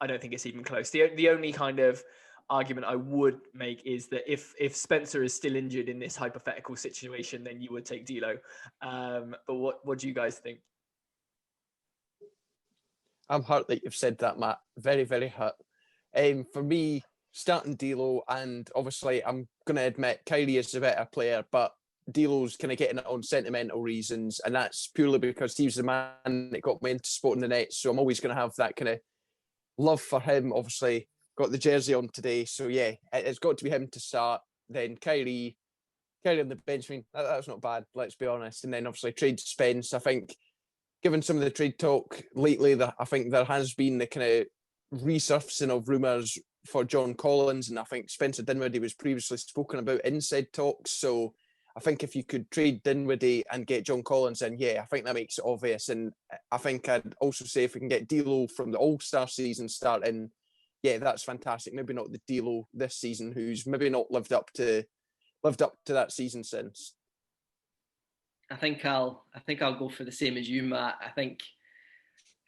I don't think it's even close. The only kind of argument I would make is that if Spencer is still injured in this hypothetical situation, then you would take D'Lo. But what do you guys think? I'm hurt that you've said that, Matt. Very, very hurt. For me, starting D'Lo, and obviously I'm going to admit Kyrie is a better player, but D'Lo's kind of getting it on sentimental reasons, and that's purely because he was the man that got me into sporting the Nets. So I'm always going to have that kind of love for him. Obviously got the jersey on today, so yeah, it's got to be him to start. Then Kyrie on the bench. I mean, that's not bad, let's be honest. And then obviously trade Spence. I think given some of the trade talk lately, that I think there has been the kind of resurfacing of rumours for John Collins, and I think Spencer Dinwiddie was previously spoken about in said talks. So I think if you could trade Dinwiddie and get John Collins in, yeah, I think that makes it obvious. And I think I'd also say if we can get D'Lo from the All-Star season starting, yeah, that's fantastic. Maybe not the D'Lo this season, who's maybe not lived up to that season since. I think I'll go for the same as you, Matt. I think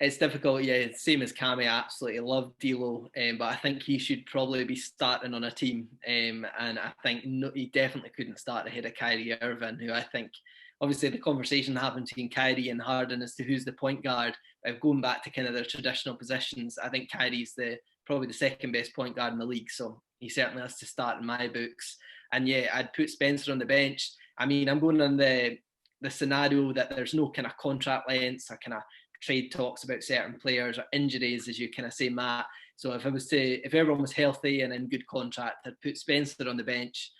it's difficult. Yeah, same as Cammy. I absolutely love D'Lo, but I think he should probably be starting on a team. And I think he definitely couldn't start ahead of Kyrie Irving, who I think, obviously, the conversation happened between Kyrie and Harden as to who's the point guard. Going back to kind of their traditional positions, I think Kyrie's probably the second best point guard in the league. So he certainly has to start in my books. And yeah, I'd put Spencer on the bench. I mean, I'm going on the scenario that there's no kind of contract lengths or kind of trade talks about certain players or injuries, as you kind of say, Matt. So if everyone was healthy and in good contract, I'd put Spencer on the bench,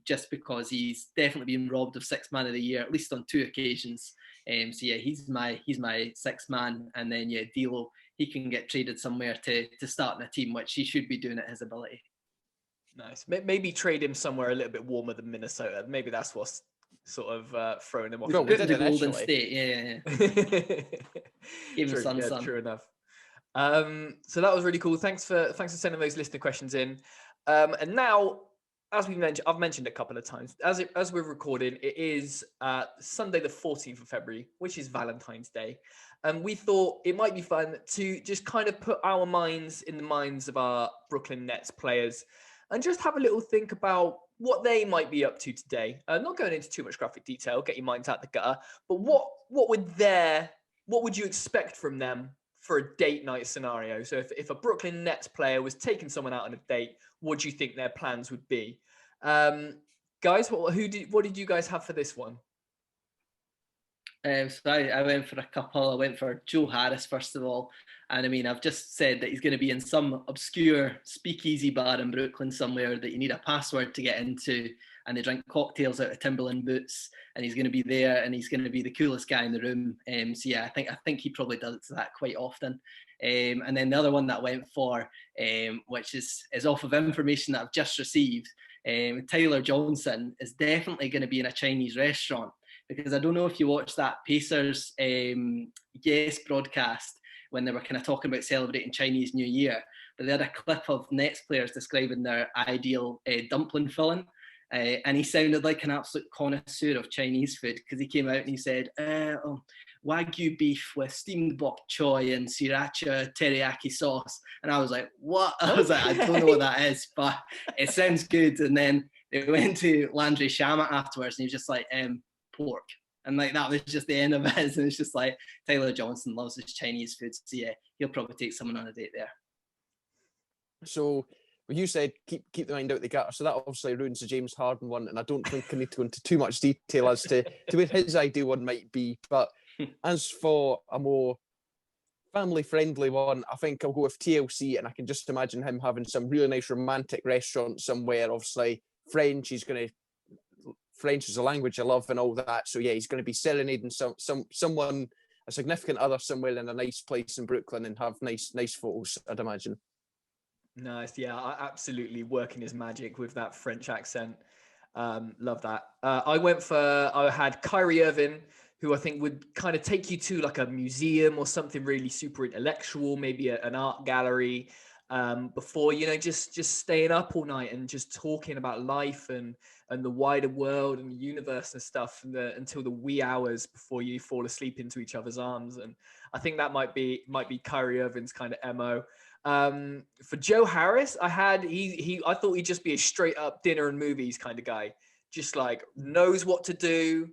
just because he's definitely been robbed of sixth man of the year, at least on 2 occasions. So yeah, he's my sixth man. And then yeah, D'Lo, he can get traded somewhere to start in a team, which he should be doing at his ability. Nice. Maybe trade him somewhere a little bit warmer than Minnesota. Maybe that's what's sort of throwing him off. We did Golden State, yeah. Give him sun. True enough. So that was really cool. Thanks for sending those listener questions in. And now, as I've mentioned a couple of times, as we're recording, it is Sunday the 14th of February, which is Valentine's Day. And we thought it might be fun to just kind of put our minds in the minds of our Brooklyn Nets players and just have a little think about what they might be up to today. Not going into too much graphic detail, get your minds out the gutter, but what would you expect from them for a date night scenario? So if a Brooklyn Nets player was taking someone out on a date, what do you think their plans would be? Guys, what did you guys have for this one? So I went for a couple. I went for Joe Harris, first of all. And I mean, I've just said that he's going to be in some obscure speakeasy bar in Brooklyn somewhere that you need a password to get into, and they drink cocktails out of Timberland boots, and he's going to be there, and he's going to be the coolest guy in the room. So yeah, I think he probably does that quite often. And then the other one that I went for, which is off of information that I've just received, Tyler Johnson is definitely going to be in a Chinese restaurant, because I don't know if you watched that Pacers Yes broadcast when they were kind of talking about celebrating Chinese New Year. but they had a clip of Nets players describing their ideal dumpling filling. And he sounded like an absolute connoisseur of Chinese food, because he came out and he said, Wagyu beef with steamed bok choy and sriracha teriyaki sauce. And I was like, what? I was like, I don't know what that is, but it sounds good. And then they went to Landry Shamet afterwards, and he was just like, pork. And like that was just the end of it. And it's just like, Tyler Johnson loves his Chinese food. So yeah, he'll probably take someone on a date there. So when you said keep the mind out the gutter, so that obviously ruins the James Harden one, and I don't think I need to go into too much detail as to where his ideal one might be. But as for a more family-friendly one, I think I'll go with TLC, and I can just imagine him having some really nice romantic restaurant somewhere. Obviously, French is a language I love and all that. So yeah, he's going to be serenading someone, a significant other somewhere in a nice place in Brooklyn, and have nice photos, I'd imagine. Nice, yeah, absolutely working his magic with that French accent. Love that. I had Kyrie Irving, who I think would kind of take you to like a museum or something really super intellectual, maybe an art gallery, before, just staying up all night and just talking about life and the wider world and the universe and stuff until the wee hours before you fall asleep into each other's arms. And I think that might be Kyrie Irving's kind of MO. For Joe Harris, I thought he'd just be a straight up dinner and movies kind of guy, just like knows what to do,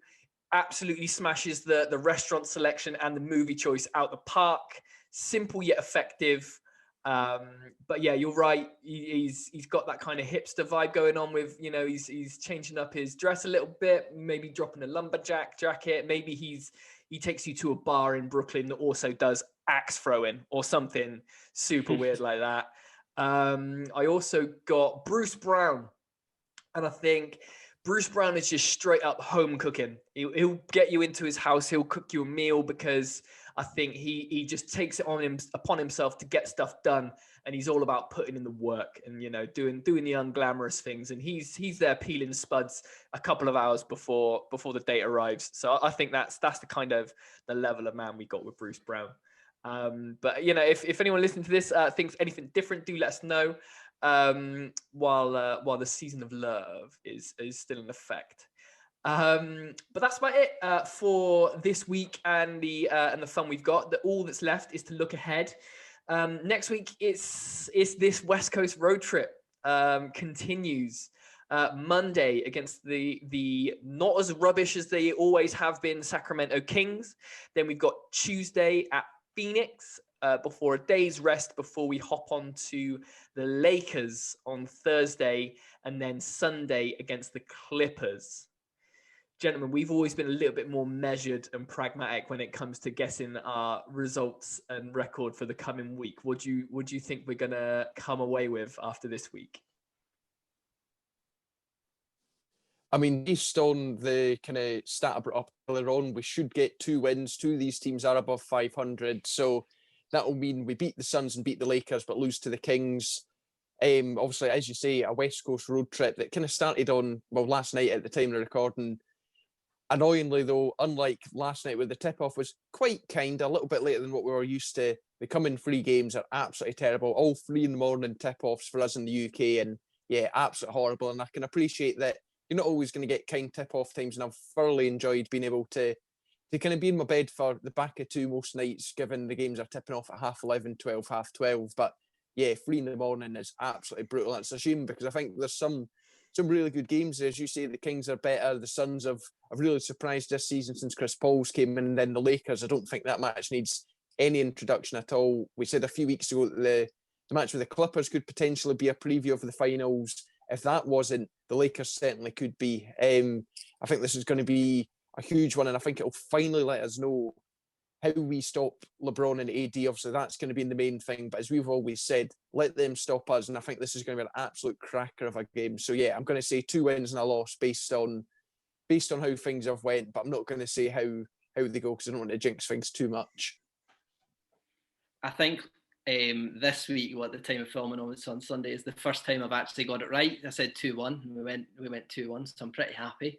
absolutely smashes the restaurant selection and the movie choice out the park, simple yet effective. But yeah, you're right. He's got that kind of hipster vibe going on with, he's changing up his dress a little bit, maybe dropping a lumberjack jacket. Maybe he takes you to a bar in Brooklyn that also does axe throwing or something super weird like that. I also got Bruce Brown, and I think Bruce Brown is just straight up home cooking. He'll get you into his house. He'll cook you a meal because I think he just takes it upon himself to get stuff done, and he's all about putting in the work and doing the unglamorous things. And he's there peeling spuds a couple of hours before the date arrives. So I think that's the kind of the level of man we got with Bruce Brown. But if anyone listening to this thinks anything different, do let us know. While the season of love is still in effect. But that's about it for this week and the fun we've got. All that's left is to look ahead. Next week it's this West Coast road trip continues. Monday against the not as rubbish as they always have been Sacramento Kings. Then we've got Tuesday at Phoenix, before a day's rest before we hop on to the Lakers on Thursday, and then Sunday against the Clippers. Gentlemen, we've always been a little bit more measured and pragmatic when it comes to guessing our results and record for the coming week. What do you think we're going to come away with after this week? I mean, based on the kind of stat I brought up earlier on, we should get 2 wins. 2 of these teams are above 500. So that will mean we beat the Suns and beat the Lakers, but lose to the Kings. Obviously, as you say, a West Coast road trip that kind of started on, last night at the time of recording. Annoyingly, though, unlike last night where the tip-off was quite kind, a little bit later than what we were used to, the coming 3 games are absolutely terrible. All 3 in the morning tip-offs for us in the UK, and yeah, absolutely horrible. And I can appreciate that you're not always going to get kind tip-off times, and I've thoroughly enjoyed being able to kind of be in my bed for the back of 2 most nights, given the games are tipping off at 11:30, 12, 12:30. But yeah, 3 in the morning is absolutely brutal. It's a shame because I think there's some really good games. As you say, the Kings are better. The Suns have really surprised this season since Chris Paul's came in. And then the Lakers, I don't think that match needs any introduction at all. We said a few weeks ago that the match with the Clippers could potentially be a preview of the finals. If that wasn't, the Lakers certainly could be. I think this is going to be a huge one, and I think it'll finally let us know how we stop LeBron and AD. Obviously, that's going to be the main thing. But as we've always said, let them stop us, and I think this is going to be an absolute cracker of a game. So yeah, I'm going to say 2 wins and a loss based on how things have went. But I'm not going to say how they go because I don't want to jinx things too much. I think this week, at the time of filming on Sunday, is the first time I've actually got it right. I said 2-1, and we went 2-1, so I'm pretty happy.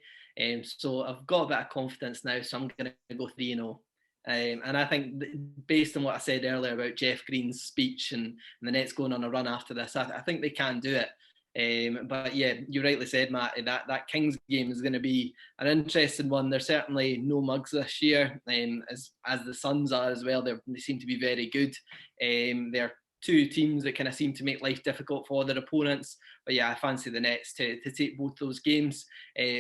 So I've got a bit of confidence now, so I'm going to go 3-0 And I think based on what I said earlier about Jeff Green's speech and the Nets going on a run after this, I think they can do it. But yeah, you rightly said, Matt, that Kings game is going to be an interesting one. There's certainly no mugs this year, as the Suns are as well. They seem to be very good. They're two teams that kind of seem to make life difficult for their opponents. But yeah, I fancy the Nets to take both those games.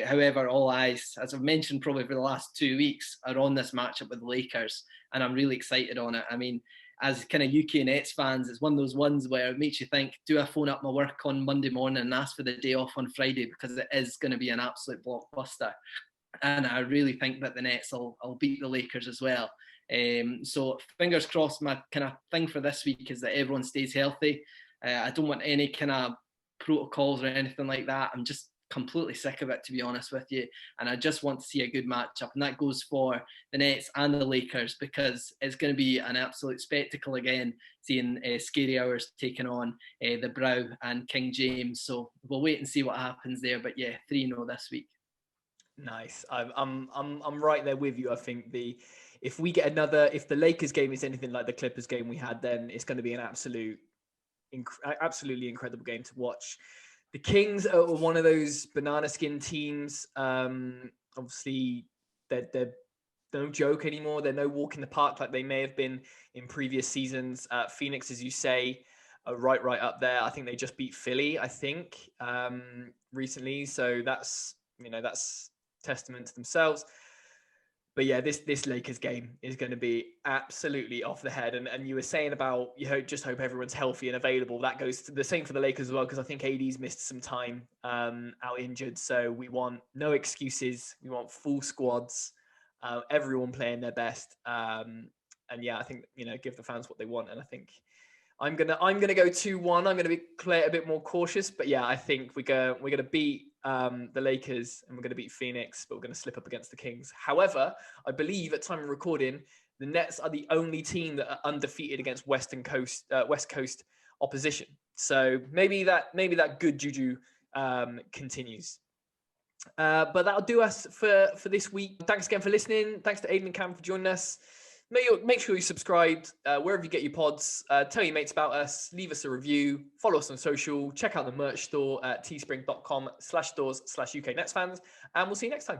However, all eyes, as I've mentioned probably for the last 2 weeks, are on this matchup with the Lakers, and I'm really excited on it. I mean, as kind of UK Nets fans, it's one of those ones where it makes you think, do I phone up my work on Monday morning and ask for the day off on Friday, because it is going to be an absolute blockbuster. And I really think that the Nets will beat the Lakers as well. So fingers crossed. My kind of thing for this week is that everyone stays healthy. I don't want any kind of protocols or anything like that. I'm just completely sick of it, to be honest with you. And I just want to see a good matchup. And that goes for the Nets and the Lakers, because it's going to be an absolute spectacle again, seeing Scary Hours taking on the Brow and King James. So we'll wait and see what happens there. But yeah, 3-0 this week. Nice. I'm right there with you. I think if we get if the Lakers game is anything like the Clippers game we had, then it's going to be an absolutely incredible game to watch. The Kings are one of those banana skin teams. Obviously, they're no joke anymore. They're no walk in the park like they may have been in previous seasons. Phoenix, as you say, are right up there. I think they just beat Philly, recently. So that's testament to themselves. But yeah, this Lakers game is going to be absolutely off the head. And you were saying about just hope everyone's healthy and available. That goes to the same for the Lakers as well, because I think AD's missed some time out injured. So we want no excuses. We want full squads, everyone playing their best. And yeah, I think give the fans what they want. And I think I'm gonna go 2-1. I'm gonna play it a bit more cautious, but yeah, I think we're gonna beat the Lakers and we're gonna beat Phoenix, but we're gonna slip up against the Kings. However, I believe at time of recording, the Nets are the only team that are undefeated against West Coast opposition. So maybe that good juju continues. But that'll do us for this week. Thanks again for listening. Thanks to Aidan and Cam for joining us. Make sure you subscribed wherever you get your pods. Tell your mates about us. Leave us a review. Follow us on social. Check out the merch store at teespring.com/stores/UK Nets fans. And we'll see you next time.